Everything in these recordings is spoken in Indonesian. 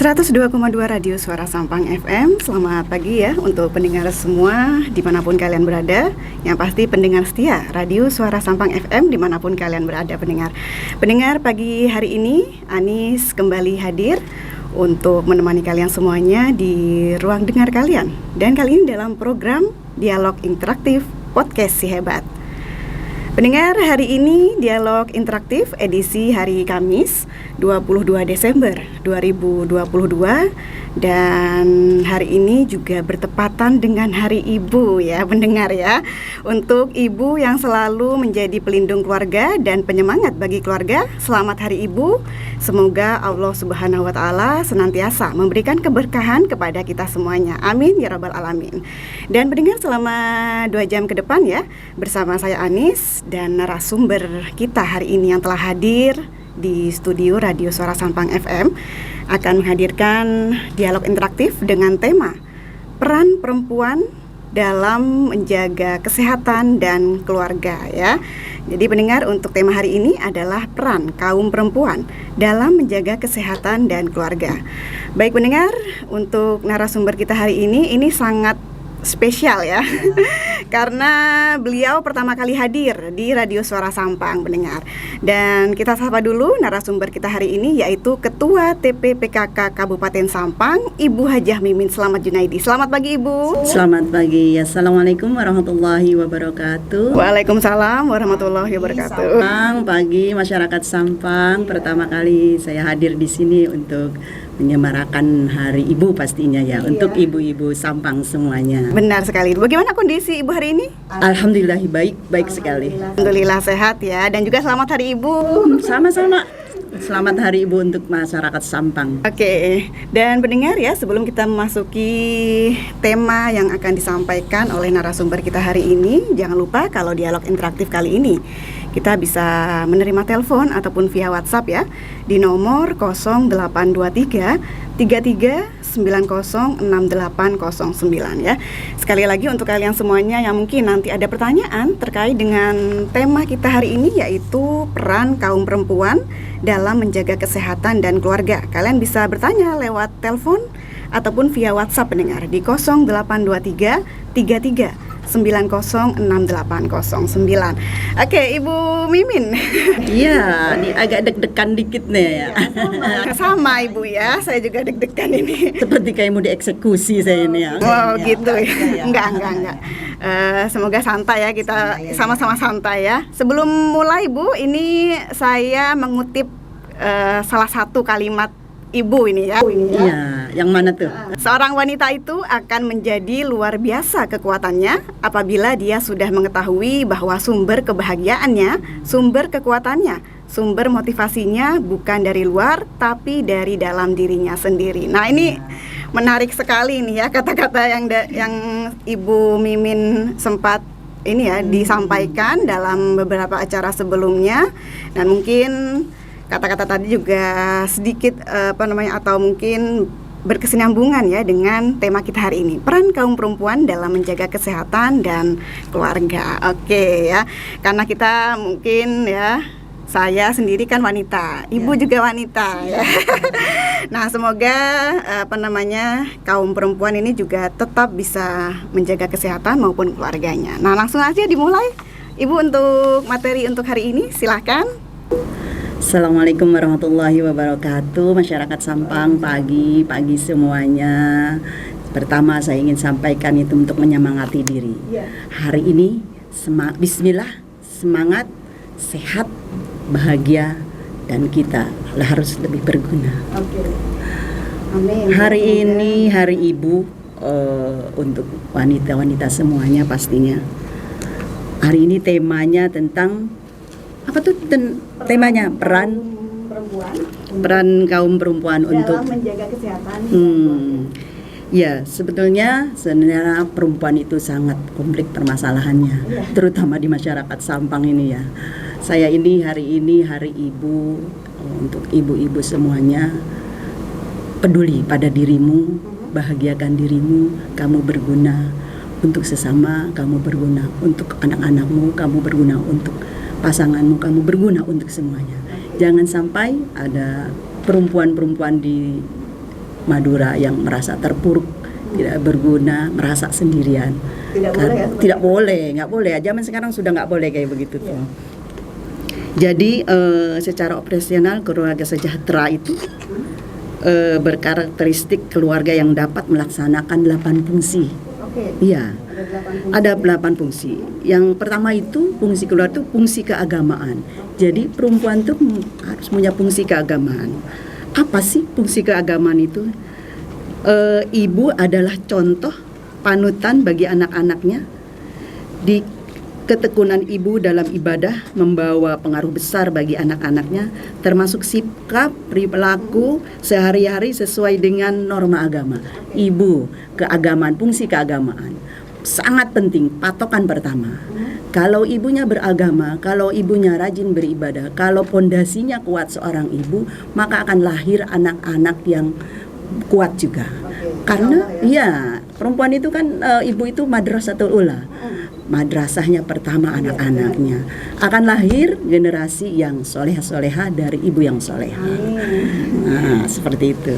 102,2 Radio Suara Sampang FM. Selamat pagi ya untuk pendengar semua dimanapun kalian berada. Yang pasti pendengar setia Radio Suara Sampang FM dimanapun kalian berada pendengar. Pendengar pagi hari ini Anis kembali hadir untuk menemani kalian semuanya di ruang dengar kalian. Dan kali ini dalam program Dialog Interaktif Podcast Si Hebat. Pendengar, hari ini Dialog Interaktif edisi hari Kamis 22 Desember 2022. Dan hari ini juga bertepatan dengan Hari Ibu ya pendengar ya. Untuk ibu yang selalu menjadi pelindung keluarga dan penyemangat bagi keluarga, selamat Hari Ibu. Semoga Allah Subhanahu wa Ta'ala senantiasa memberikan keberkahan kepada kita semuanya. Amin ya rabbal alamin. Dan pendengar, selama 2 jam ke depan ya, bersama saya Anis dan narasumber kita hari ini yang telah hadir di studio Radio Suara Sampang FM akan menghadirkan dialog interaktif dengan tema peran perempuan dalam menjaga kesehatan dan keluarga ya. Jadi pendengar, untuk tema hari ini adalah peran kaum perempuan dalam menjaga kesehatan dan keluarga. Baik pendengar, untuk narasumber kita hari ini sangat spesial ya. Karena beliau pertama kali hadir di Radio Suara Sampang pendengar. Dan kita sapa dulu narasumber kita hari ini, yaitu Ketua TPPKK Kabupaten Sampang, Ibu Hajah Mimin Slamet Junaidi. Selamat pagi Ibu. Selamat pagi. Assalamualaikum warahmatullahi wabarakatuh. Waalaikumsalam warahmatullahi wabarakatuh. Sampang, pagi masyarakat Sampang. Pertama kali saya hadir di sini untuk menyemarakan Hari Ibu pastinya ya, untuk ibu-ibu Sampang semuanya. Benar sekali. Bagaimana kondisi Ibu hari ini? Alhamdulillah baik sekali. Alhamdulillah sehat ya. Dan juga selamat Hari Ibu. Sama-sama. Selamat Hari Ibu untuk masyarakat Sampang. Oke. Dan pendengar ya, sebelum kita memasuki tema yang akan disampaikan oleh narasumber kita hari ini, jangan lupa kalau dialog interaktif kali ini kita bisa menerima telepon ataupun via WhatsApp ya di nomor 0823 33906809 ya. Sekali lagi untuk kalian semuanya yang mungkin nanti ada pertanyaan terkait dengan tema kita hari ini, yaitu peran kaum perempuan dalam menjaga kesehatan dan keluarga. Kalian bisa bertanya lewat telepon ataupun via WhatsApp pendengar di 0823 33906809. Oke, Ibu Mimin. Iya, ini agak deg-degan dikit nih ya. Sama Ibu ya, saya juga deg-degan ini. Seperti kayak mau dieksekusi saya ini ya. Oh gitu ya. Enggak. Semoga santai ya, kita sama-sama santai ya. Sebelum mulai Bu, ini saya mengutip salah satu kalimat Ibu ini ya. Iya, yang mana tuh? Seorang wanita itu akan menjadi luar biasa kekuatannya apabila dia sudah mengetahui bahwa sumber kebahagiaannya, sumber kekuatannya, sumber motivasinya bukan dari luar tapi dari dalam dirinya sendiri. Nah, ini menarik sekali nih ya kata-kata yang Ibu Mimin sempat ini ya disampaikan dalam beberapa acara sebelumnya, dan mungkin kata-kata tadi juga sedikit atau mungkin berkesinambungan ya dengan tema kita hari ini, peran kaum perempuan dalam menjaga kesehatan dan keluarga. Oke ya, karena kita mungkin ya, saya sendiri kan wanita, Ibu juga wanita ya. Nah, semoga kaum perempuan ini juga tetap bisa menjaga kesehatan maupun keluarganya. Nah, langsung aja dimulai Ibu untuk materi untuk hari ini, silahkan. Assalamualaikum warahmatullahi wabarakatuh. Masyarakat Sampang, pagi semuanya. Pertama saya ingin sampaikan itu untuk menyemangati diri. Hari ini bismillah, semangat, sehat, bahagia, dan kita harus lebih berguna. Amin. Hari ini Hari Ibu untuk wanita-wanita semuanya pastinya. Hari ini temanya tentang apa tuh temanya? Peran kaum perempuan dalam untuk menjaga kesehatan. Ya, sebenarnya perempuan itu sangat kompleks permasalahannya, terutama di masyarakat Sampang ini ya. Saya ini hari Ibu, untuk ibu-ibu semuanya, peduli pada dirimu, bahagiakan dirimu, kamu berguna untuk sesama, kamu berguna untuk anak-anakmu, kamu berguna untuk pasanganmu, kamu berguna untuk semuanya. Jangan sampai ada perempuan-perempuan di Madura yang merasa terpuruk, tidak berguna, merasa sendirian. Tidak boleh, nggak boleh. Zaman sekarang sudah nggak boleh kayak begitu tuh. Jadi secara operasional keluarga sejahtera itu berkarakteristik keluarga yang dapat melaksanakan 8 fungsi. Iya, ada 8 fungsi. Yang pertama itu fungsi keluarga itu fungsi keagamaan. Jadi perempuan itu harus punya fungsi keagamaan. Apa sih fungsi keagamaan itu? Ibu adalah contoh panutan bagi anak-anaknya. Di ketekunan ibu dalam ibadah membawa pengaruh besar bagi anak-anaknya, termasuk sikap, perilaku sehari-hari sesuai dengan norma agama. Ibu, keagamaan, fungsi keagamaan sangat penting, patokan pertama. Kalau ibunya beragama, kalau ibunya rajin beribadah, kalau pondasinya kuat seorang ibu, maka akan lahir anak-anak yang kuat juga. Karena ya perempuan itu kan ibu itu madrasatul ula. Madrasahnya pertama anak-anaknya akan lahir generasi yang soleh-soleha dari ibu yang soleha. Nah, seperti itu.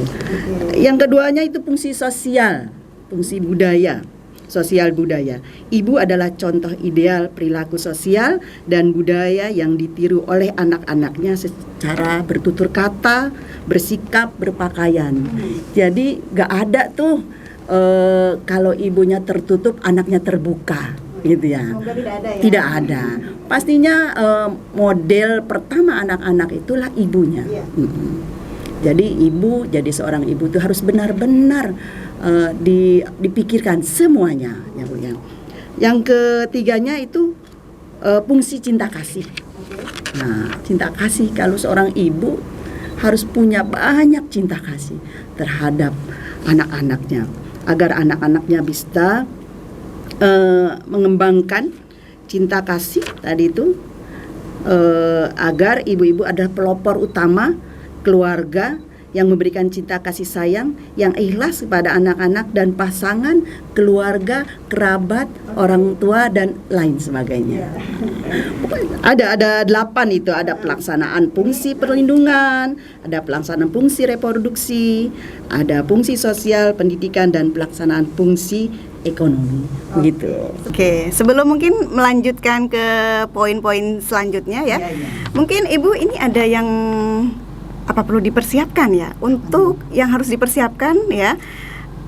Yang keduanya itu fungsi sosial, fungsi budaya, sosial budaya. Ibu adalah contoh ideal perilaku sosial dan budaya yang ditiru oleh anak-anaknya secara bertutur kata, bersikap, berpakaian. Jadi gak ada tuh kalau ibunya tertutup, anaknya terbuka. Gitu ya. Tidak ada ya? Tidak ada. Pastinya model pertama anak-anak itulah ibunya. Jadi ibu, jadi seorang ibu itu harus benar-benar dipikirkan semuanya, ya Bu ya. Yang ketiganya itu fungsi cinta kasih. Nah, cinta kasih, kalau seorang ibu harus punya banyak cinta kasih terhadap anak-anaknya agar anak-anaknya bisa mengembangkan cinta kasih tadi itu, agar ibu-ibu adalah pelopor utama keluarga yang memberikan cinta kasih sayang yang ikhlas kepada anak-anak dan pasangan, keluarga, kerabat, orang tua dan lain sebagainya. Ada 8 itu, ada pelaksanaan fungsi perlindungan, ada pelaksanaan fungsi reproduksi, ada fungsi sosial, pendidikan dan pelaksanaan fungsi ekonomi. Begitu. Oke, sebelum mungkin melanjutkan ke poin-poin selanjutnya ya. Mungkin Ibu ini ada yang apa perlu dipersiapkan ya untuk yang harus dipersiapkan ya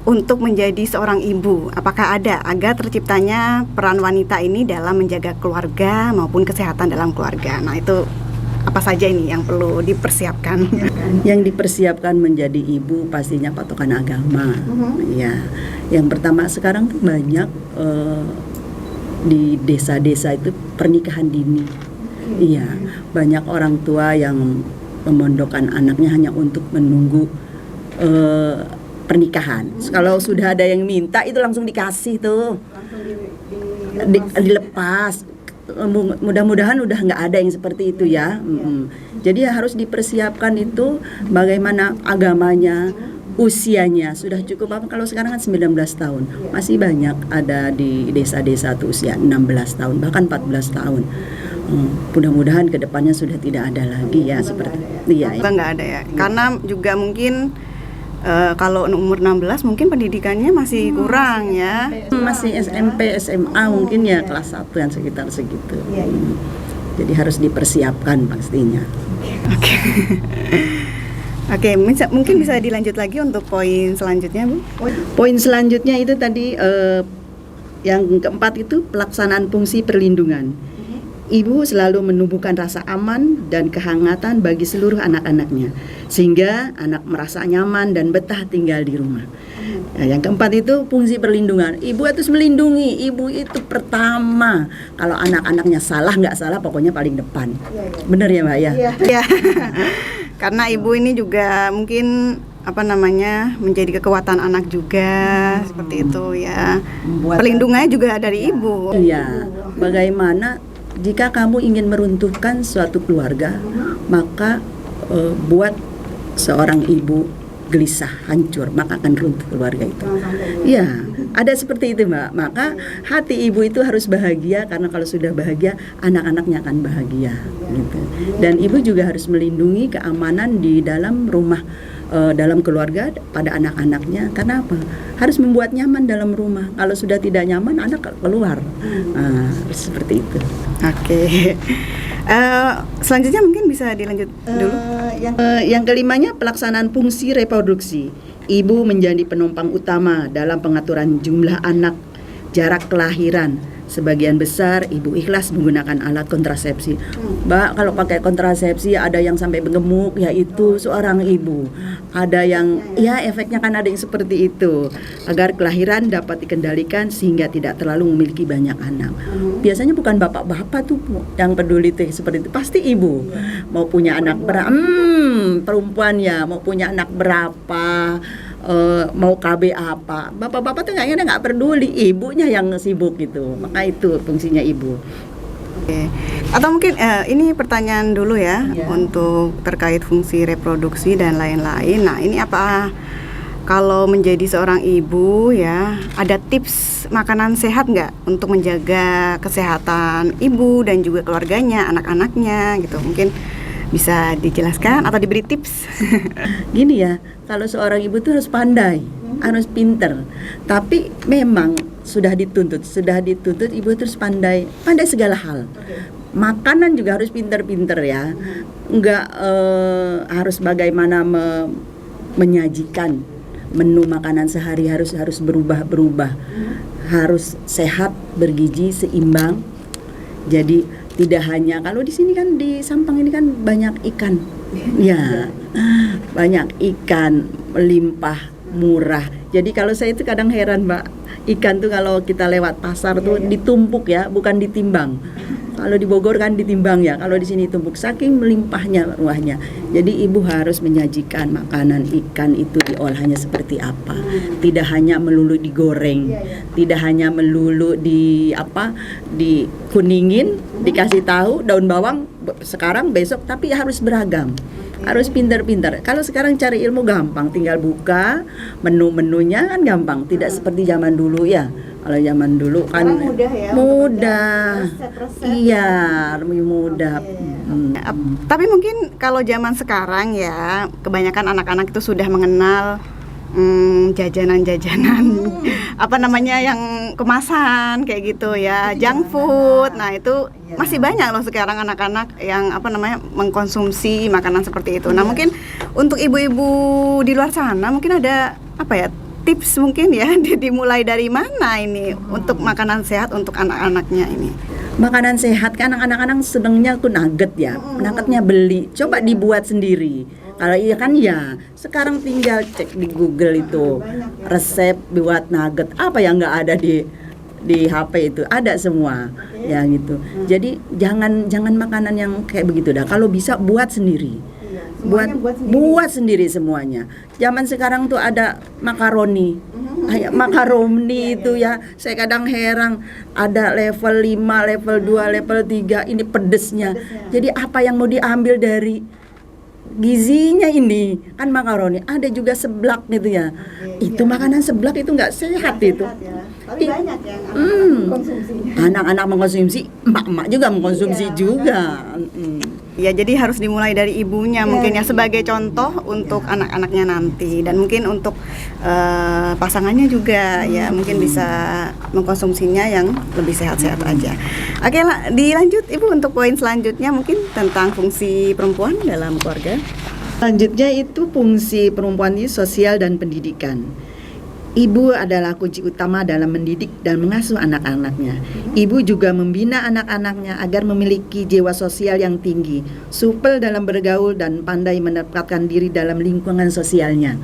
untuk menjadi seorang ibu, apakah ada agar terciptanya peran wanita ini dalam menjaga keluarga maupun kesehatan dalam keluarga. Nah itu apa saja ini yang perlu dipersiapkan? Yang dipersiapkan menjadi ibu pastinya patokan agama. Ya, yang pertama sekarang tuh banyak di desa-desa itu pernikahan dini. Iya, banyak orang tua yang memondokkan anaknya hanya untuk menunggu pernikahan. Kalau sudah ada yang minta itu langsung dikasih tuh, dilepas. Mudah-mudahan udah nggak ada yang seperti itu ya. Jadi harus dipersiapkan itu bagaimana agamanya, usianya sudah cukup apa. Kalau sekarang kan 19 tahun, masih banyak ada di desa-desa tuh usia 16 tahun bahkan 14 tahun. Mudah-mudahan kedepannya sudah tidak ada lagi ya seperti iya. Nggak ada ya, karena juga mungkin kalau umur 16 mungkin pendidikannya masih kurang ya. Masih SMP, SMA mungkin ya kelas 1 yang sekitar segitu. Jadi harus dipersiapkan pastinya. Oke, mungkin bisa dilanjut lagi untuk poin selanjutnya, Bu. Poin selanjutnya itu tadi yang keempat itu pelaksanaan fungsi perlindungan. Ibu selalu menumbuhkan rasa aman dan kehangatan bagi seluruh anak-anaknya, sehingga anak merasa nyaman dan betah tinggal di rumah. Nah, yang keempat itu fungsi perlindungan. Ibu harus melindungi. Ibu itu pertama, kalau anak-anaknya salah nggak salah, pokoknya paling depan. Benar ya Mbak ya? Iya. Karena ibu ini juga mungkin menjadi kekuatan anak juga, seperti itu ya. Perlindungannya juga dari ibu. Iya. Bagaimana jika kamu ingin meruntuhkan suatu keluarga, maka buat seorang ibu gelisah, hancur, maka akan runtuh keluarga itu. Ya, ada seperti itu, Mbak. Maka hati ibu itu harus bahagia, karena kalau sudah bahagia, anak-anaknya akan bahagia gitu. Dan ibu juga harus melindungi keamanan di dalam rumah, dalam keluarga pada anak-anaknya. Karena apa? Harus membuat nyaman dalam rumah. Kalau sudah tidak nyaman, anak keluar. Seperti itu. Oke. Selanjutnya mungkin bisa dilanjut dulu. Yang kelimanya, pelaksanaan fungsi reproduksi. Ibu menjadi penopang utama dalam pengaturan jumlah anak, jarak kelahiran. Sebagian besar ibu ikhlas menggunakan alat kontrasepsi. Mbak, kalau pakai kontrasepsi ada yang sampai gemuk, yaitu seorang ibu. Ada yang ya efeknya kan ada yang seperti itu. Agar kelahiran dapat dikendalikan sehingga tidak terlalu memiliki banyak anak. Biasanya bukan bapak-bapak tuh yang peduli tuh seperti itu. Pasti ibu mau punya anak berapa, perempuan ya mau punya anak berapa, mau KB apa, bapak-bapak tuh nggak peduli, ibunya yang sibuk gitu. Maka itu fungsinya ibu. Oke. Atau mungkin ini pertanyaan dulu ya, untuk terkait fungsi reproduksi dan lain-lain. Nah, ini apa kalau menjadi seorang ibu ya, ada tips makanan sehat nggak untuk menjaga kesehatan ibu dan juga keluarganya, anak-anaknya gitu? Mungkin bisa dijelaskan atau diberi tips. Gini ya, kalau seorang ibu tuh harus pandai, harus pinter. Tapi memang sudah dituntut ibu terus pandai segala hal. Makanan juga harus pinter-pinter ya. Enggak harus bagaimana menyajikan menu makanan sehari harus berubah-berubah. Harus sehat, bergizi, seimbang. Jadi tidak hanya, kalau di sini kan di Sampang ini kan banyak ikan, ya banyak ikan, melimpah, murah. Jadi kalau saya itu kadang heran, Mbak, ikan tuh kalau kita lewat pasar tuh ditumpuk ya, bukan ditimbang. Kalau di Bogor kan ditimbang ya, kalau di sini tumpuk, saking melimpahnya ruahnya. Jadi ibu harus menyajikan makanan ikan itu diolahnya seperti apa. Tidak hanya melulu digoreng, tidak hanya melulu dikuningin, dikasih tahu daun bawang sekarang besok, tapi harus beragam. Harus pintar-pintar. Kalau sekarang cari ilmu gampang, tinggal buka menu-menunya kan gampang, tidak seperti zaman dulu ya. Kalau zaman dulu kan mudah. Iya, lebih mudah. Tapi mungkin kalau zaman sekarang ya, kebanyakan anak-anak itu sudah mengenal jajanan-jajanan yang kemasan kayak gitu ya, junk food. Nah, itu masih banyak loh sekarang anak-anak yang mengkonsumsi makanan seperti itu. Nah, mungkin untuk ibu-ibu di luar sana mungkin ada tips mungkin ya, dimulai dari mana ini untuk makanan sehat untuk anak-anaknya ini? Makanan sehat kan anak-anak senengnya tuh nugget ya, nuggetnya beli, coba dibuat sendiri. Kalau iya kan ya, sekarang tinggal cek di Google itu resep buat nugget, apa yang nggak ada di HP itu ada semua ya gitu. Jadi jangan makanan yang kayak begitu dah. Kalau bisa buat sendiri. Buat sendiri semuanya. Zaman sekarang tuh ada makaroni. Makaroni itu ya, saya kadang heran, ada level 5, level 2, level 3, ini pedesnya. Jadi apa yang mau diambil dari gizinya ini? Kan makaroni, ada juga seblak gitu ya. Itu makanan seblak itu nggak sehat itu. Tapi banyak yang konsumsinya. Anak-anak mengkonsumsi, emak-emak juga mengkonsumsi juga. Ya, jadi harus dimulai dari ibunya mungkin ya, sebagai contoh untuk anak-anaknya nanti, dan mungkin untuk pasangannya juga ya mungkin bisa mengkonsumsinya yang lebih sehat-sehat aja. Oke lah, dilanjut Ibu untuk poin selanjutnya mungkin tentang fungsi perempuan dalam keluarga. Selanjutnya itu fungsi perempuan itu sosial dan pendidikan. Ibu adalah kunci utama dalam mendidik dan mengasuh anak-anaknya. Ibu juga membina anak-anaknya agar memiliki jiwa sosial yang tinggi, supel dalam bergaul dan pandai menempatkan diri dalam lingkungan sosialnya.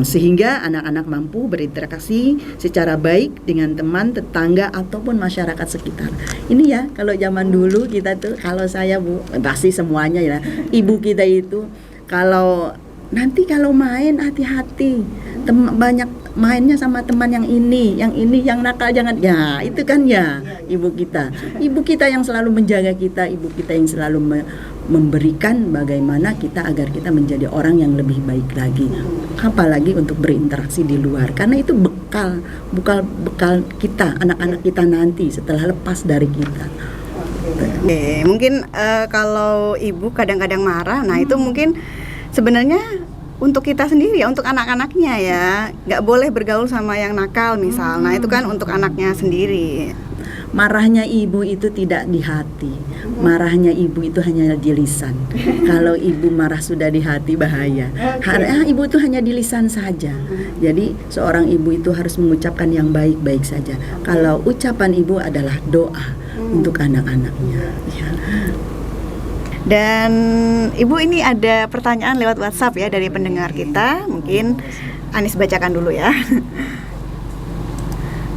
Sehingga anak-anak mampu berinteraksi secara baik dengan teman, tetangga ataupun masyarakat sekitar. Ini ya, kalau zaman dulu kita tuh, kalau saya Bu, pasti semuanya ya, ibu kita itu kalau nanti kalau main hati-hati, banyak mainnya sama teman yang ini yang nakal jangan. Ya, itu kan ya ibu kita. Ibu kita yang selalu menjaga kita, ibu kita yang selalu memberikan bagaimana kita agar kita menjadi orang yang lebih baik lagi. Apalagi untuk berinteraksi di luar. Karena itu bekal kita, anak-anak kita nanti setelah lepas dari kita. Oke, mungkin kalau ibu kadang-kadang marah, nah itu mungkin sebenarnya untuk kita sendiri ya, untuk anak-anaknya ya, nggak boleh bergaul sama yang nakal misal. Nah itu kan untuk anaknya sendiri. Marahnya ibu itu tidak di hati, marahnya ibu itu hanya di lisan. Kalau ibu marah sudah di hati bahaya. Ibu itu hanya di lisan saja. Jadi seorang ibu itu harus mengucapkan yang baik-baik saja. Kalau ucapan ibu adalah doa untuk anak-anaknya. Ya. Dan ibu ini ada pertanyaan lewat WhatsApp ya dari pendengar kita. Mungkin Anis bacakan dulu ya.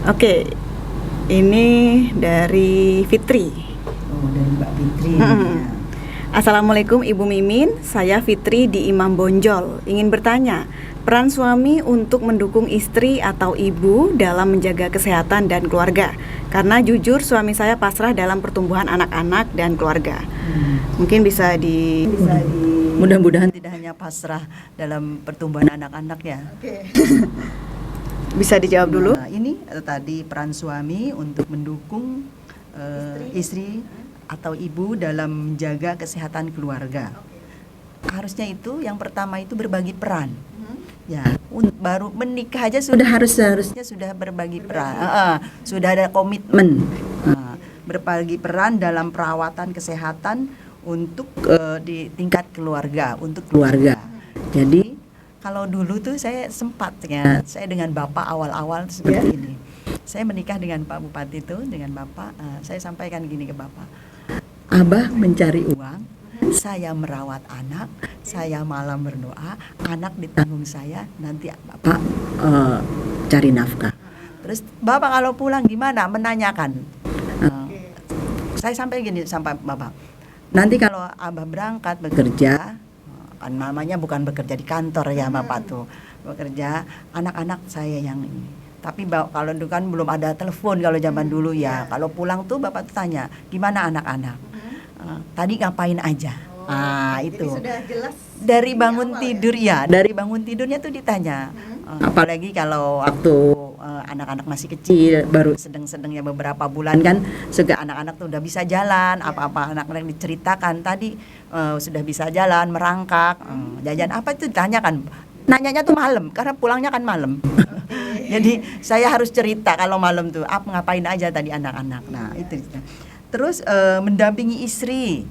Oke, ini dari Fitri. Oh, dari Mbak Fitri. Assalamualaikum Ibu Mimin, saya Fitri di Imam Bonjol. Ingin bertanya, peran suami untuk mendukung istri atau ibu dalam menjaga kesehatan dan keluarga. Karena jujur suami saya pasrah dalam pertumbuhan anak-anak dan keluarga. Mungkin bisa di Mudah-mudahan tidak hanya pasrah dalam pertumbuhan anak-anak ya. bisa dijawab dulu. Nah, ini tadi peran suami untuk mendukung istri atau ibu dalam menjaga kesehatan keluarga. Harusnya itu yang pertama itu berbagi peran. Ya, baru menikah aja harusnya sudah berbagi peran. Sudah ada komitmen. Berbagi peran dalam perawatan kesehatan untuk di tingkat keluarga, untuk keluarga. Jadi kalau dulu tuh saya sempat ya, saya dengan Bapak awal-awal seperti ini. Saya menikah dengan Pak Bupati itu, dengan Bapak, saya sampaikan gini ke Bapak. Abah mencari uang, saya merawat anak, saya malam berdoa, anak ditanggung saya, nanti Bapak cari nafkah. Terus Bapak kalau pulang gimana? Menanyakan. Saya sampai gini sampai Bapak. Nanti kalau Abah berangkat bekerja, kan namanya bukan bekerja di kantor ya Bapak tuh, bekerja, anak-anak saya yang ini. Tapi kalau dulu kan belum ada telepon kalau zaman dulu ya. Kalau pulang tuh Bapak tuh tanya, gimana anak-anak? Tadi ngapain aja? Itu sudah jelas dari bangun tidur ya. Dari bangun tidurnya tuh ditanya. Apalagi kalau waktu anak-anak masih kecil, baru sedang-sedangnya beberapa bulan kan, juga anak-anak tuh udah bisa jalan, apa-apa anak-anak diceritakan tadi sudah bisa jalan, merangkak, jajan apa itu ditanyakan. Nanyanya tuh malam karena pulangnya kan malam. Jadi saya harus cerita kalau malam tuh ngapain aja tadi anak-anak. Nah, itu. Terus mendampingi istri.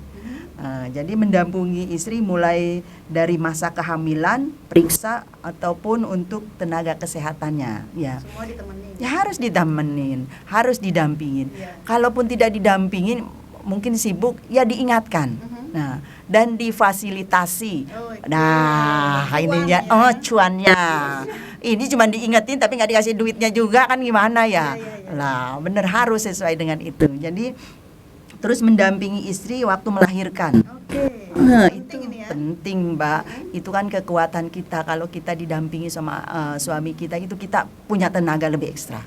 Jadi mendampingi istri mulai dari masa kehamilan, periksa ataupun untuk tenaga kesehatannya. Ya. Semua ditemenin. Ya harus ditemenin, harus didampingin. Kalaupun tidak didampingin, mungkin sibuk, ya diingatkan. Nah, dan difasilitasi. Nah, ininya, cuannya. Ini cuma diingetin tapi nggak dikasih duitnya juga kan gimana ya? Lah, bener harus sesuai dengan itu. Jadi terus mendampingi istri waktu melahirkan. Itu penting Mbak. Itu kan kekuatan kita kalau kita didampingi sama suami kita, itu kita punya tenaga lebih ekstra.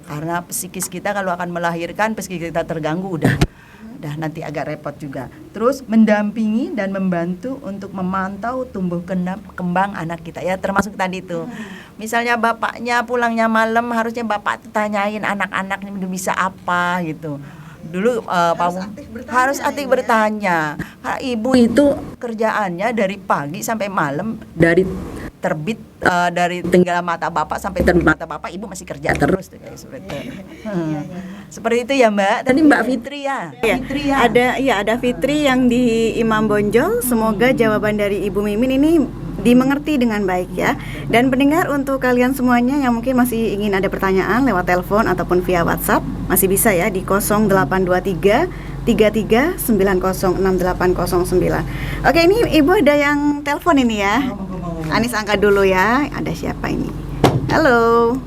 Karena psikis kita kalau akan melahirkan, psikis kita terganggu udah nanti agak repot juga. Terus mendampingi dan membantu untuk memantau tumbuh kembang anak kita ya, termasuk tadi itu. Misalnya bapaknya pulangnya malam, harusnya bapak tanyain anak-anaknya bisa apa gitu. Dulu harus aktif bertanya. Ibu itu kerjaannya dari pagi sampai malam, dari terbit dari tenggelam mata bapak sampai terbit mata bapak, ibu masih kerja terus tuh kayak seperti itu. Seperti itu ya Mbak. Tadi Mbak Fitri ya. Fitri ya. Ada Fitri yang di Imam Bonjol. Semoga jawaban dari Ibu Mimin ini dimengerti dengan baik ya. Dan pendengar, untuk kalian semuanya yang mungkin masih ingin ada pertanyaan lewat telepon ataupun via WhatsApp, masih bisa ya di 0823 33906809. Oke, ini Ibu ada yang telepon ini ya. Anis angkat dulu ya. Ada siapa ini? Halo.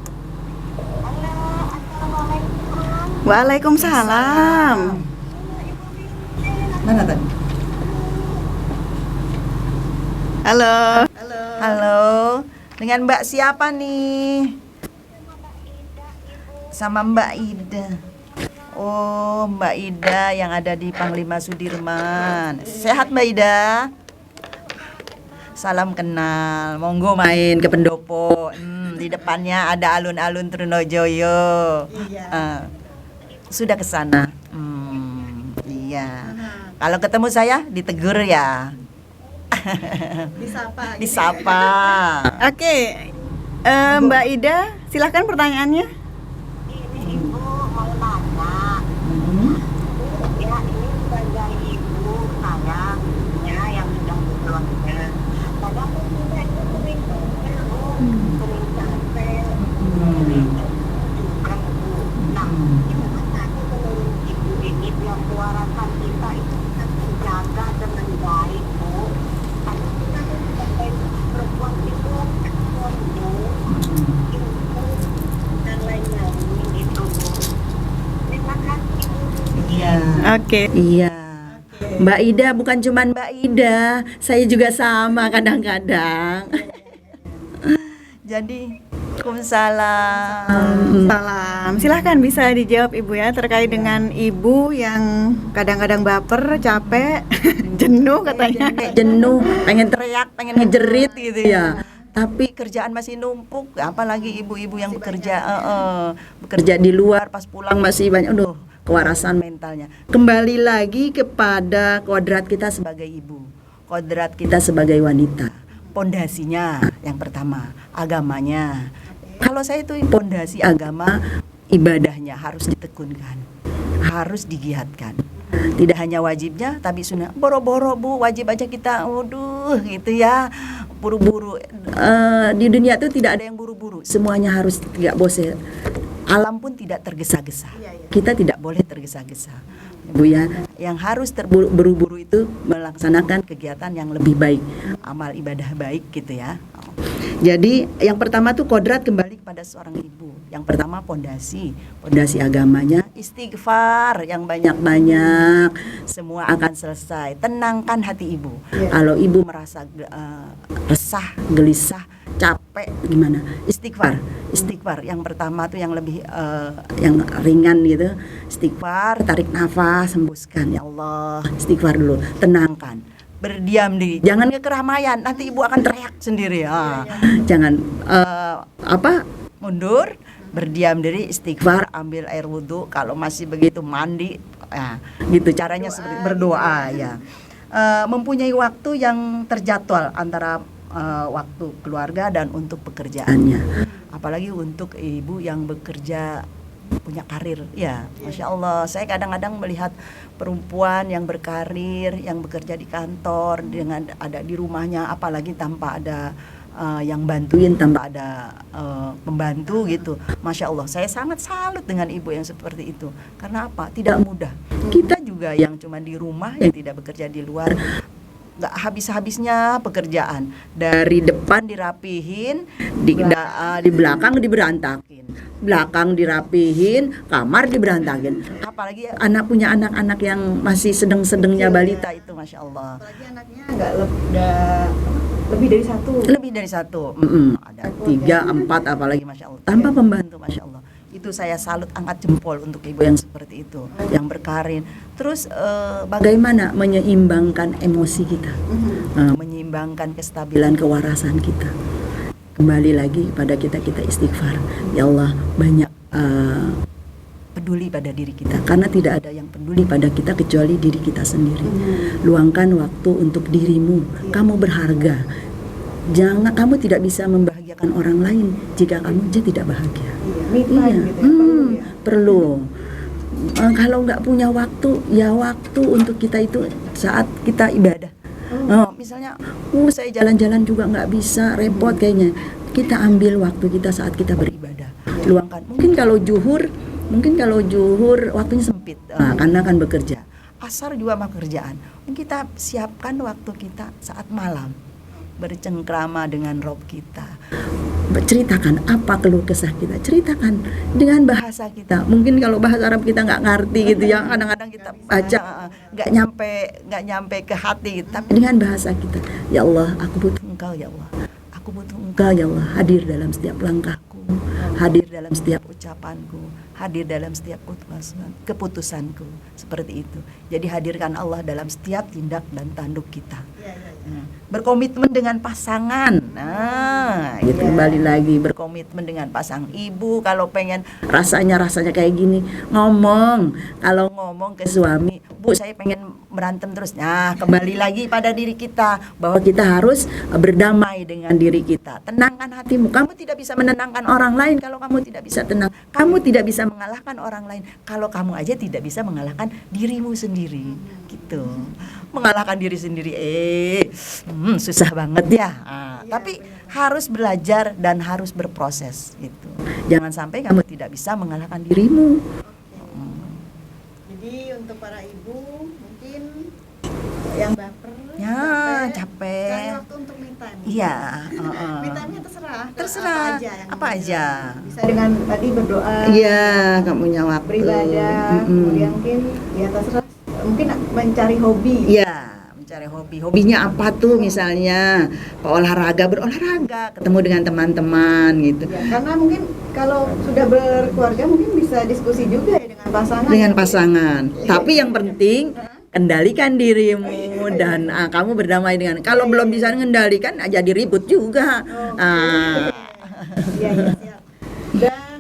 Waalaikumsalam. Mana tadi? Halo. Halo. Dengan Mbak siapa nih? sama Mbak Ida. Oh, Mbak Ida yang ada di Panglima Sudirman. Sehat Mbak Ida? Salam kenal. Monggo main ke Pendopo. Di depannya ada alun-alun Trunojoyo. Sudah ke sana. Iya. Kalau ketemu saya ditegur ya. Disapa. Disapa. Oke, Mbak Ida, silahkan pertanyaannya. Ini ibu mau nanya, ya ini sebagai ibu saya ya yang sudah berkeluarga. Padahal aku sudah itu sering capek, sering capek, sering juga bu. Nah, gimana satu menurut ibu ini biar kewarasan kita itu bisa terjaga dengan baik bu. Karena kita kan sebagai perempuan itu ekspor bu. Dan lain-lain gitu Bu. Terima kasih Bu. Iya. Oke. Iya. Mbak Ida bukan cuman Mbak Ida, saya juga sama kadang-kadang. Jadi, Waalaikumsalam. Salam. Silahkan bisa dijawab Ibu ya terkait dengan ibu yang kadang-kadang baper, capek, jenuh katanya. Jenuh, pengen Teriak, pengen ngejerit gitu ya. Tapi kerjaan masih numpuk, apalagi ibu-ibu yang bekerja bekerja di luar, pas pulang masih banyak. Aduh, kewarasan mentalnya. kembali lagi kepada kodrat kita sebagai ibu, kodrat kita sebagai wanita. Pondasinya yang pertama, agamanya. Kalau saya itu pondasi agama, ibadahnya harus ditekunkan, harus digiatkan. Tidak hanya wajibnya, tapi sunnah. Boro-boro Bu, wajib aja kita, waduh gitu ya, buru-buru. Di dunia itu tidak ada yang buru-buru, semuanya harus tidak bosan. Alam pun tidak tergesa-gesa. Kita tidak Boleh tergesa-gesa. Bu ya, Yang harus buru-buru itu melaksanakan kegiatan yang lebih baik, amal ibadah baik gitu ya. Jadi yang pertama tuh kodrat kembali Pada seorang ibu, yang pertama pondasi pondasi agamanya, istighfar yang banyak-banyak. semua akan selesai. Tenangkan hati ibu. Kalau ibu Merasa resah, gelisah, capek, gimana? istighfar yang pertama tuh yang lebih Yang ringan gitu, istighfar, tarik nafas, hembuskan. ya Allah, Istighfar dulu, tenangkan. berdiam diri, jangan ke keramaian, nanti ibu akan teriak sendiri ya. Jangan Mundur, berdiam diri, istighfar, ambil air wudhu, kalau masih begitu mandi, ya, gitu caranya seperti berdoa ya. Mempunyai waktu yang terjadwal antara waktu keluarga dan untuk pekerjaannya, apalagi untuk ibu yang bekerja punya karir ya, Masya Allah. Saya kadang-kadang melihat perempuan yang berkarir, yang bekerja di kantor dengan ada di rumahnya, apalagi tanpa ada yang bantuin, tanpa ada pembantu gitu. Masya Allah, saya sangat salut dengan ibu yang seperti itu. Karena apa? Tidak mudah. Kita juga yang cuma di rumah, yang tidak bekerja di luar, nggak habis-habisnya pekerjaan. Dari depan dirapihin, di belakang diberantakin, belakang dirapihin, kamar diberantakin. Apalagi punya anak-anak yang masih sedang-sedangnya balita itu, Masya Allah. Apalagi anaknya lebih dari satu. Ada 3, 4, apalagi Masya Allah. Tanpa pembantu, Masya Allah. Itu saya salut, angkat jempol untuk ibu yang seperti itu, yang berkarir. Terus bagaimana menyeimbangkan emosi kita, menyeimbangkan kestabilan bilan kewarasan kita. Kembali lagi pada kita istighfar. Ya Allah, banyak peduli pada diri kita, karena tidak ada yang peduli pada kita kecuali diri kita sendiri. Luangkan waktu untuk dirimu. Kamu berharga. Jangan, kamu tidak bisa membahagiakan orang lain jika kamu aja tidak bahagia. Perlu. Kalau nggak punya waktu, ya waktu untuk kita itu saat kita ibadah. Misalnya, saya jalan-jalan juga nggak bisa, repot kayaknya. Kita ambil waktu kita saat kita beribadah. Luangkan. Mungkin kalau juhur waktunya sempit, karena kan bekerja. Asar juga pekerjaan. Kita siapkan waktu kita saat malam, bercengkrama dengan Rob kita. Ceritakan apa keluh kesah kita, ceritakan dengan bahasa kita. Mungkin kalau bahasa Arab kita nggak ngerti gitu ya, kadang-kadang kita baca nggak nyampe ke hati, tapi dengan bahasa kita. Ya Allah, aku butuh Engkau ya Allah, aku butuh Engkau Engkau ya Allah, hadir dalam setiap langkahku, hadir dalam setiap ucapanku, hadir dalam setiap keputusanku, seperti itu. Jadi hadirkan Allah dalam setiap tindak dan tanduk kita. Berkomitmen dengan pasangan. Nah, itu kembali lagi berkomitmen dengan pasangan. Ibu kalau pengen rasanya kayak gini, ngomong. Kalau ngomong ke suami, "Bu, saya pengen berantem terus." Nah, kembali lagi pada diri kita bahwa kita harus berdamai dengan diri kita. Tenangkan hatimu. Kamu tidak bisa menenangkan orang lain kalau kamu tidak bisa tenang. Kamu tidak bisa mengalahkan orang lain kalau kamu aja tidak bisa mengalahkan dirimu sendiri. Gitu. Mengalahkan diri sendiri susah banget ya. Tapi harus belajar dan harus berproses gitu. Jangan sampai kamu tidak bisa mengalahkan dirimu. Jadi untuk para ibu mungkin yang baper, capek. cari waktu untuk me time. Iya, Me time-nya terserah. Apa aja. Bisa dengan tadi berdoa. Iya, kamu punya waktu. Beribadah, kemudian mungkin ya terserah. Mungkin mencari hobi. Iya, mencari hobi. Hobinya apa tuh misalnya? Berolahraga, ketemu dengan teman-teman gitu. Ya, karena mungkin kalau sudah berkeluarga mungkin bisa diskusi juga ya dengan pasangan. Dengan pasangan. Tapi yang penting kendalikan dirimu dan kamu berdamai dengan. Kalau belum bisa mengendalikan jadi ribut juga. Iya, siap. Dan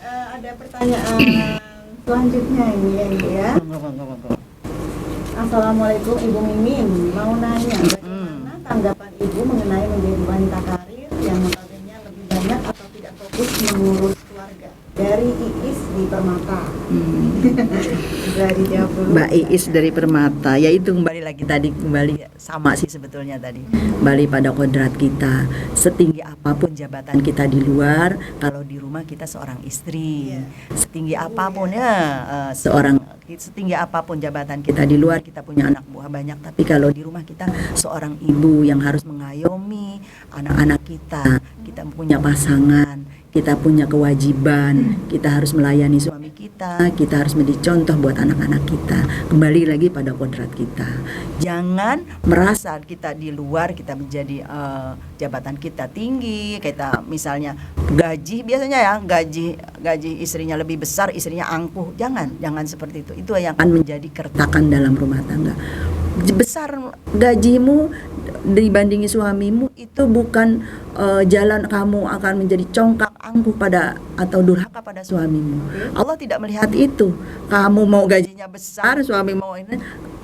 ada pertanyaan selanjutnya ini ya Ibu ya. Assalamualaikum Ibu Mimin, mau nanya bagaimana tanggapan Ibu mengenai menjadi wanita karir yang notabene lebih banyak atau tidak fokus mengurus keluarga? Dari Iis di Permata. Bisa dijawab dulu. Mbak Iis dari Permata, yaitu kembali sama sih sebetulnya tadi. Kembali pada kodrat kita. Setinggi apapun jabatan kita di luar, kalau di rumah kita seorang istri. Setinggi apapun setinggi apapun jabatan kita di luar, kita punya anak buah banyak, tapi kalau di rumah kita seorang ibu yang harus mengayomi anak-anak kita. Kita punya pasangan, kita punya kewajiban, kita harus melayani suami kita harus menjadi contoh buat anak-anak kita. Kembali lagi pada kodrat kita. Jangan merasa kita di luar kita menjadi jabatan kita tinggi, kita misalnya gaji biasanya ya gaji istrinya lebih besar, istrinya angkuh. Jangan seperti itu. Itu yang akan menjadi keretakan dalam rumah tangga. Besar gajimu dibandingi suamimu itu bukan jalan kamu akan menjadi congkak angkuh atau durhaka pada suamimu. Allah tidak melihat itu. Kamu mau gajinya besar, suami mau ini,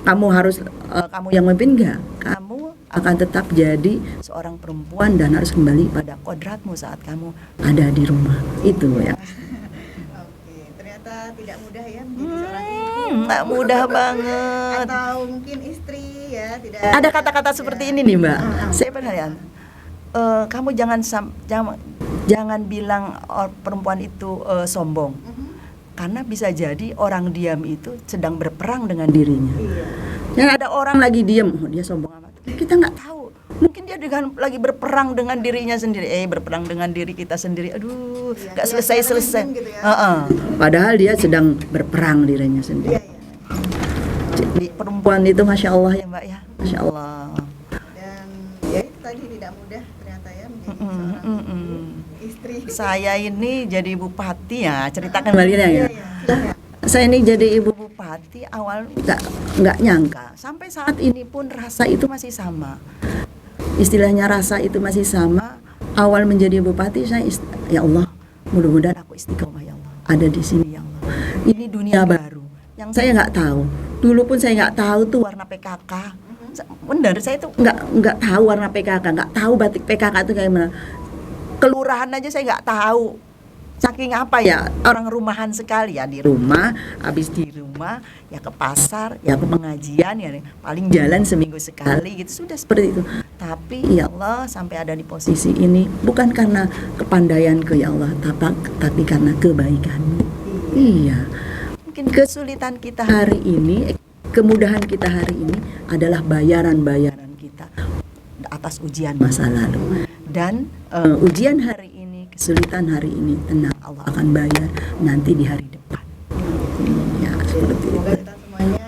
kamu harus kamu yang memimpin enggak? Kamu akan tetap jadi seorang perempuan dan harus kembali pada kodratmu saat kamu ada di rumah. Itu ya. Oke, ternyata tidak mudah ya menjadi seorang ibu. Nggak mudah banget. Atau mungkin istri ya tidak. Ada kata-kata seperti ini nih Mbak. Saya pernah ya. Kamu jangan bilang perempuan itu sombong. Karena bisa jadi orang diam itu sedang berperang dengan dirinya. Yang ada orang lagi diam, dia sombong amat. Kita nggak tahu. Mungkin dia lagi berperang dengan dirinya sendiri. Berperang dengan diri kita sendiri. Aduh, nggak selesai. Gitu ya. Padahal dia sedang berperang dirinya sendiri. Jadi perempuan itu masya Allah ya Mbak ya, masya Allah. Dan ya itu tadi tidak mudah ternyata ya menjadi seorang istri. Saya ini jadi bupati ya, ceritakan balinya ya. Silahkan. Saya ini jadi ibu bupati awal nggak nyangka. Sampai saat ini pun rasa itu masih sama. Istilahnya rasa itu masih sama. Awal menjadi bupati saya ya Allah, mudah-mudahan aku istiqomah ya Allah. Ada di sini ya Allah. Ini dunia baru yang saya nggak tahu. Dulu pun saya nggak tahu tuh warna PKK. Benar, saya tuh nggak tahu warna PKK, nggak tahu batik PKK itu kayak mana. Kelurahan aja saya nggak tahu. Saking apa ya, orang rumahan sekali ya, di rumah, habis di rumah ya ke pasar, ya ke pengajian ya paling jalan seminggu sekali gitu, sudah seperti itu. Tapi ya Allah sampai ada di posisi ini bukan karena kepandaianku ya Allah, tapi karena kebaikanmu. Iya. Mungkin kesulitan kita hari ini, kemudahan kita hari ini adalah bayaran-bayaran kita atas ujian masa lalu. Dan ujian hari ini, kesulitan hari ini, tenang, Allah akan bayar nanti di hari depan. Ya, seperti itu. Semoga kita semuanya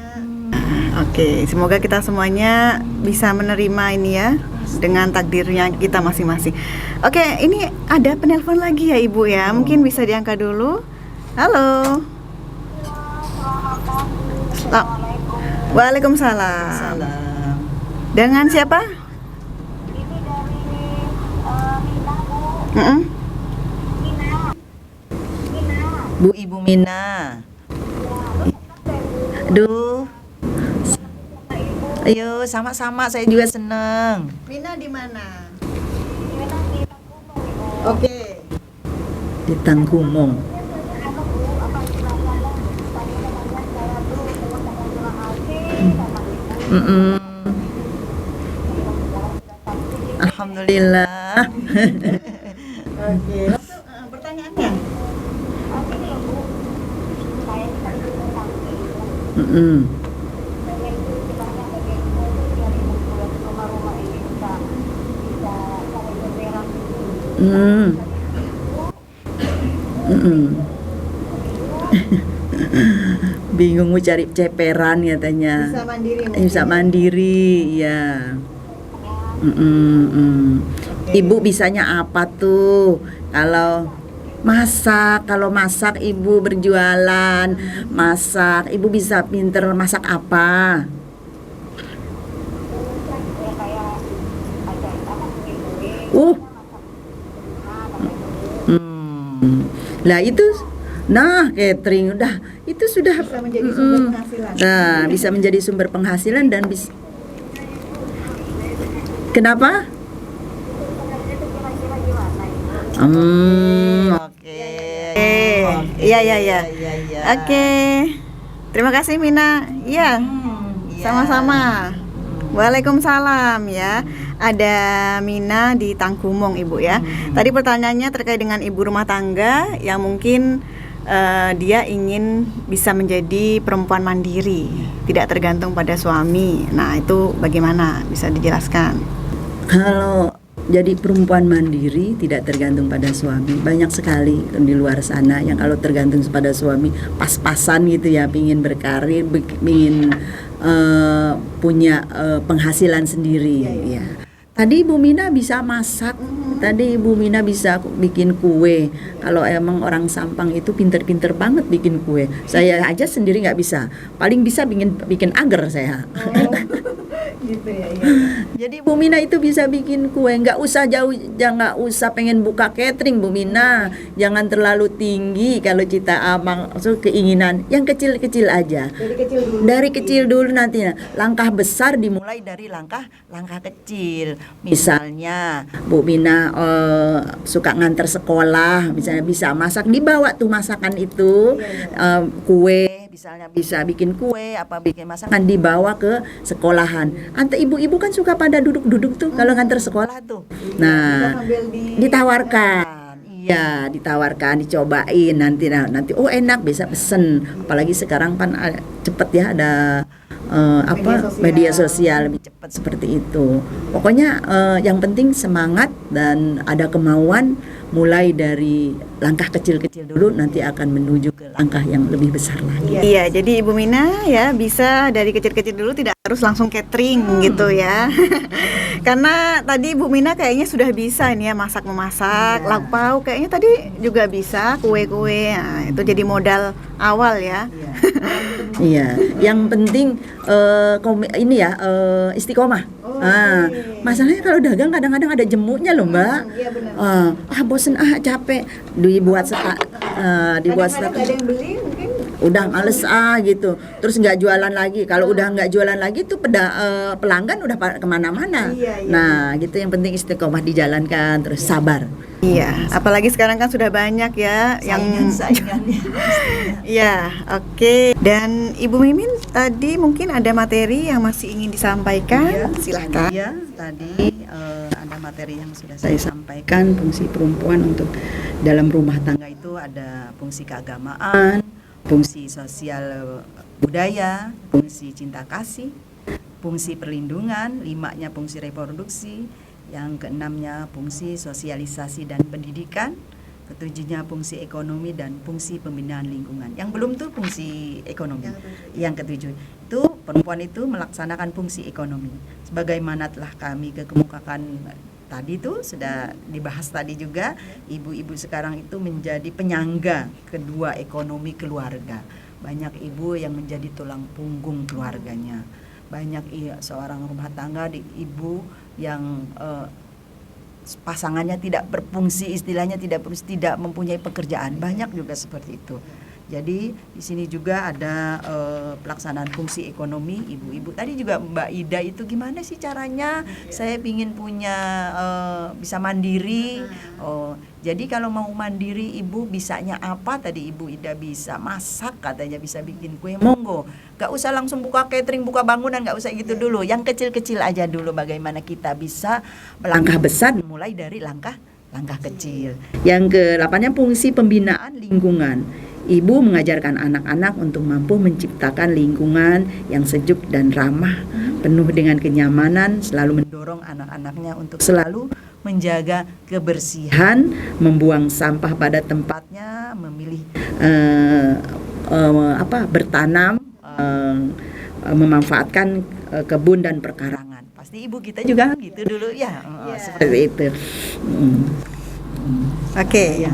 Oke, semoga kita semuanya bisa menerima ini ya, dengan takdirnya kita masing-masing. Oke, ini ada penelpon lagi ya Ibu ya. Mungkin bisa diangkat dulu. Halo. Waalaikumsalam. Salam. Dengan siapa? Ini dari Mina, Bu. Mm-mm. Mina. Bu Ibu Mina. Aduh. Ayo sama-sama, saya juga seneng. Mina di mana? Mina di Tangkumong, Ibu. Oke. Di Tangkumong. Anu, Bu, apa istilahnya? Tadi namanya saya tuh mau terima kasih sama Ibu. Mm-mm. Alhamdulillah. Oke. Langsung pertanyaannya. Tapi nih, Bu, saya ini kan ibu tangki, Ibu. Mm-mm. Pengen istilahnya pengen Ibu tuh biar Ibu buat rumah-rumah ini bisa cari beneran gitu. Mm. Mm-mm. Bingung mau cari ceperan katanya. Bisa mandiri mungkin. Bisa mandiri, ya. Ibu bisanya apa tuh? Kalau masak ibu berjualan, masak, ibu bisa pinter masak apa? Ya kayak ada apa kue-kue. Lah itu, nah catering udah itu sudah Bisa menjadi sumber penghasilan. Nah, bisa menjadi sumber penghasilan dan bisa. Kenapa? Kira-kira gimana Ibu? Oke. Iya, iya, iya. Iya. Oke. Terima kasih Mina. Iya. Iya. Sama-sama. Waalaikumsalam ya. Ada Mina di Tangkumong Ibu ya. Tadi pertanyaannya terkait dengan ibu rumah tangga yang mungkin dia ingin bisa menjadi perempuan mandiri, tidak tergantung pada suami. Nah, itu bagaimana? Bisa dijelaskan? Kalau jadi perempuan mandiri tidak tergantung pada suami, banyak sekali di luar sana yang kalau tergantung pada suami pas-pasan gitu ya, pingin berkarir, pingin punya penghasilan sendiri. Ya. Tadi Ibu Mina bisa masak, tadi Ibu Mina bisa bikin kue. Kalau emang orang Sampang itu pinter-pinter banget bikin kue. Saya aja sendiri nggak bisa, paling bisa bikin agar saya. Gitu ya. Jadi Bu Mina itu bisa bikin kue, nggak usah jauh, jangan usah pengen buka catering Bu Mina, jangan terlalu tinggi kalau cita maksud keinginan, yang kecil-kecil aja. Dari kecil dulu nanti langkah besar dimulai dari langkah kecil. Misalnya Bu Mina suka nganter sekolah, misalnya bisa masak, dibawa tuh masakan itu, kue. Misalnya bisa bikin kue, apa bikin masakan dibawa ke sekolahan. Ante ibu-ibu kan suka pada duduk-duduk tuh kalau nganter sekolah tuh. Nah, ditawarkan. Iya, ditawarkan, dicobain nanti oh enak bisa pesen. Apalagi sekarang kan cepet ya ada media sosial lebih cepat seperti itu. Pokoknya yang penting semangat dan ada kemauan, mulai dari langkah kecil-kecil dulu nanti akan menuju ke langkah yang lebih besar lagi. Iya, jadi Ibu Mina ya bisa dari kecil-kecil dulu, tidak harus langsung catering gitu ya. Karena tadi Ibu Mina kayaknya sudah bisa ini ya, memasak, lauk pauk kayaknya tadi juga bisa, kue-kue. Nah, itu jadi modal awal ya. Iya, yang penting ini ya istiqomah. Masalahnya kalau dagang kadang-kadang ada jemuknya loh Mbak. Iya benar. Bosen capek, dibuat dibuat Kadang-kadang ada yang beli mungkin. Udah males gitu, terus nggak jualan lagi. Kalau udah nggak jualan lagi tuh pelanggan udah kemana-mana. Iya. Nah gitu, yang penting istiqomah dijalankan, terus sabar. Iya, apalagi sekarang kan sudah banyak ya Saingan ya. Iya, oke. Dan Ibu Mimin tadi mungkin ada materi yang masih ingin disampaikan. Silahkan. Ya, tadi ada materi yang sudah saya sampaikan, fungsi perempuan untuk dalam rumah tangga itu ada fungsi keagamaan, fungsi sosial budaya, fungsi cinta kasih, fungsi perlindungan, 5-nya fungsi reproduksi, yang ke-6-nya fungsi sosialisasi dan pendidikan, ke-7-nya fungsi ekonomi dan fungsi pembinaan lingkungan. Yang belum tuh fungsi ekonomi. Yang ke-7 itu perempuan itu melaksanakan fungsi ekonomi. Sebagaimana telah kami kemukakan tadi itu sudah dibahas tadi juga, ibu-ibu sekarang itu menjadi penyangga kedua ekonomi keluarga. Banyak ibu yang menjadi tulang punggung keluarganya. Banyak seorang rumah tangga ibu yang pasangannya tidak berfungsi, istilahnya tidak mempunyai pekerjaan. Banyak juga seperti itu. Jadi di sini juga ada pelaksanaan fungsi ekonomi ibu-ibu. Tadi juga Mbak Ida itu gimana sih caranya? Saya ingin punya bisa mandiri. Jadi kalau mau mandiri ibu bisanya apa? Tadi Ibu Ida bisa masak, katanya bisa bikin kue. Monggo, gak usah langsung buka catering, buka bangunan, gak usah gitu dulu. Yang kecil-kecil aja dulu. Bagaimana kita bisa melangkah besar mulai dari langkah kecil. Yang ke-8-nya fungsi pembinaan lingkungan. Ibu mengajarkan anak-anak untuk mampu menciptakan lingkungan yang sejuk dan ramah, penuh dengan kenyamanan, selalu Mendorong anak-anaknya untuk selalu menjaga kebersihan, membuang sampah pada tempatnya, memilih bertanam, memanfaatkan kebun dan perkarangan. Pasti ibu kita juga gitu dulu ya. Seperti itu. Oke. Ya.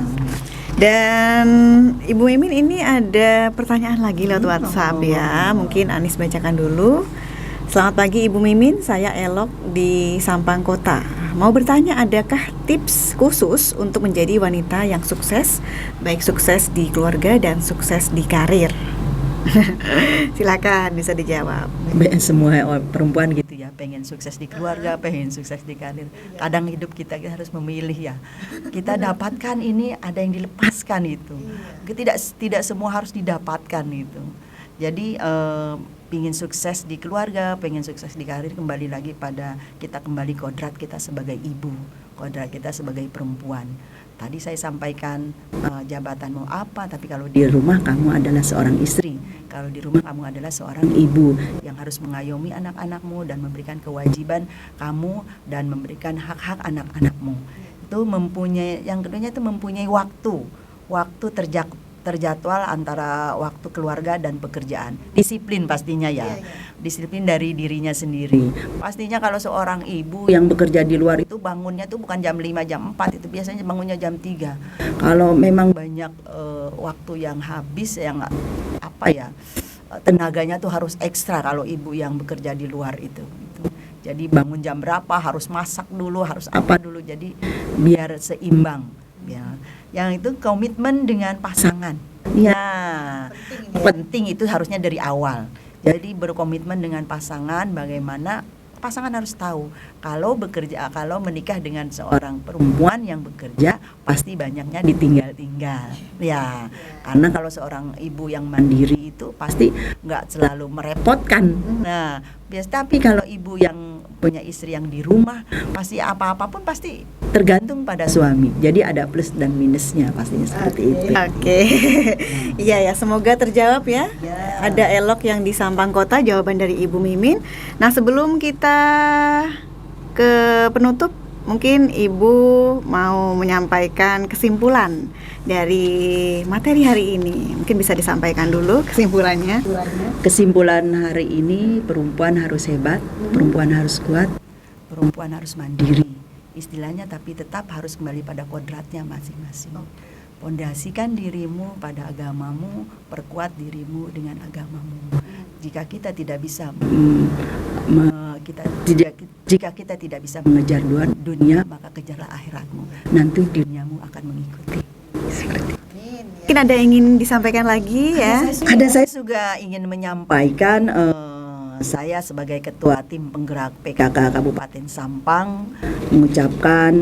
Dan Ibu Mimin ini ada pertanyaan lagi lewat WhatsApp ya. Mungkin Anis bacakan dulu. Selamat pagi Ibu Mimin, saya Elok di Sampang Kota. Mau bertanya, adakah tips khusus untuk menjadi wanita yang sukses, baik sukses di keluarga dan sukses di karir? Silakan bisa dijawab. Semua perempuan gitu Ya, pengen sukses di keluarga, pengen sukses di karir. Kadang hidup kita harus memilih ya. Kita dapatkan ini, ada yang dilepaskan itu. Tidak semua harus didapatkan itu. Jadi pengen sukses di keluarga, pengen sukses di karir, kembali lagi pada kita kembali kodrat kita sebagai ibu, kodrat kita sebagai perempuan. Tadi saya sampaikan jabatanmu apa, tapi kalau di rumah kamu adalah seorang istri. Kalau di rumah kamu adalah seorang ibu yang harus mengayomi anak-anakmu dan memberikan kewajiban kamu dan memberikan hak-hak anak-anakmu. Itu yang keduanya itu mempunyai waktu terjadwal antara waktu keluarga dan pekerjaan. Disiplin pastinya ya. Disiplin dari dirinya sendiri. Pastinya kalau seorang ibu yang bekerja di luar itu bangunnya tuh bukan jam 5, jam 4, itu biasanya bangunnya jam 3. Kalau memang banyak waktu yang habis, yang tenaganya tuh harus ekstra kalau ibu yang bekerja di luar itu. Jadi bangun jam berapa, harus masak dulu, harus apa dulu, jadi biar seimbang ya. Yang itu komitmen dengan pasangan. Ya, penting itu harusnya dari awal. Jadi berkomitmen dengan pasangan, bagaimana pasangan harus tahu kalau menikah dengan seorang perempuan yang bekerja pasti banyaknya ditinggal-tinggal ya, karena kalau seorang ibu yang mandiri itu pasti nggak selalu merepotkan. Nah, tapi kalau ibu yang punya istri yang di rumah, pasti apa-apapun pasti tergantung pada suami. Jadi ada plus dan minusnya pastinya seperti itu. Oke. Iya ya, semoga terjawab ya. Ada Elok yang di Sampang Kota, jawaban dari Ibu Mimin. Nah, sebelum kita ke penutup, mungkin Ibu mau menyampaikan kesimpulan dari materi hari ini. Mungkin bisa disampaikan dulu kesimpulannya. Kesimpulan hari ini, perempuan harus hebat, perempuan harus kuat, perempuan harus mandiri. Istilahnya, tapi tetap harus kembali pada kodratnya masing-masing. Pondasikan dirimu pada agamamu, perkuat dirimu dengan agamamu. Jika kita tidak bisa jika kita tidak bisa mengejar dunia, maka kejarlah akhiratmu. Nanti duniamu akan mengikuti. Seperti itu. Mungkin ada yang ingin disampaikan lagi ya? Saya juga ingin menyampaikan saya sebagai ketua tim penggerak PKK Kabupaten Sampang mengucapkan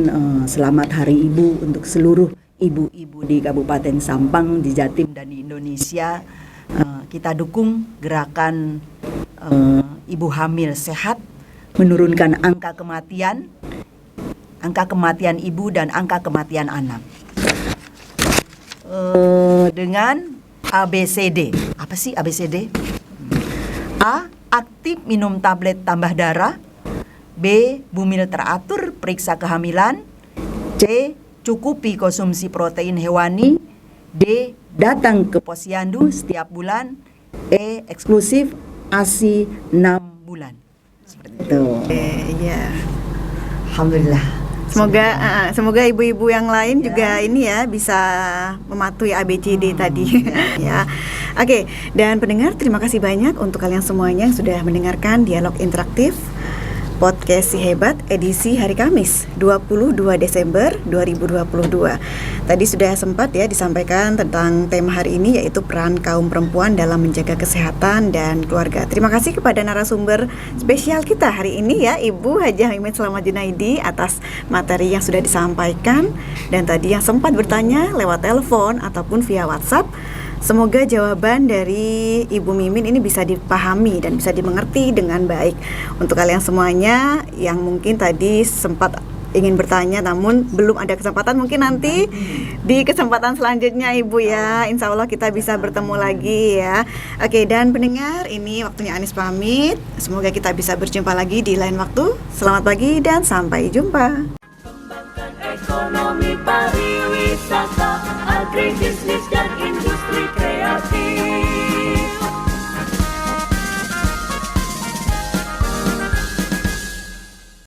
selamat Hari Ibu untuk seluruh ibu-ibu di Kabupaten Sampang, di Jatim dan di Indonesia. Kita dukung gerakan ibu hamil sehat, menurunkan angka kematian ibu dan angka kematian anak. Dengan ABCD. Apa sih ABCD? A. Aktif minum tablet tambah darah. B. Bumil teratur periksa kehamilan. C. Cukupi konsumsi protein hewani. D. Datang ke posyandu setiap bulan. E. Eksklusif ASI 6 bulan. Seperti itu. Ya. Alhamdulillah. Semoga ibu-ibu yang lain juga ini ya bisa mematuhi ABCD tadi ya. Oke, dan pendengar terima kasih banyak untuk kalian semuanya yang sudah mendengarkan dialog interaktif Podcast Si Hebat edisi hari Kamis 22 Desember 2022. Tadi sudah sempat ya disampaikan tentang tema hari ini, yaitu peran kaum perempuan dalam menjaga kesehatan dan keluarga. Terima kasih kepada narasumber spesial kita hari ini ya, Ibu Hajah Mimit Selamat Junaidi, atas materi yang sudah disampaikan dan tadi yang sempat bertanya lewat telepon ataupun via WhatsApp. Semoga jawaban dari Ibu Mimin ini bisa dipahami dan bisa dimengerti dengan baik. Untuk kalian semuanya yang mungkin tadi sempat ingin bertanya namun belum ada kesempatan, mungkin nanti di kesempatan selanjutnya Ibu ya. Insya Allah kita bisa bertemu lagi ya. Oke, dan pendengar, ini waktunya Anis pamit. Semoga kita bisa berjumpa lagi di lain waktu. Selamat pagi dan sampai jumpa. Ekonomi pariwisata, agribisnis dan industri.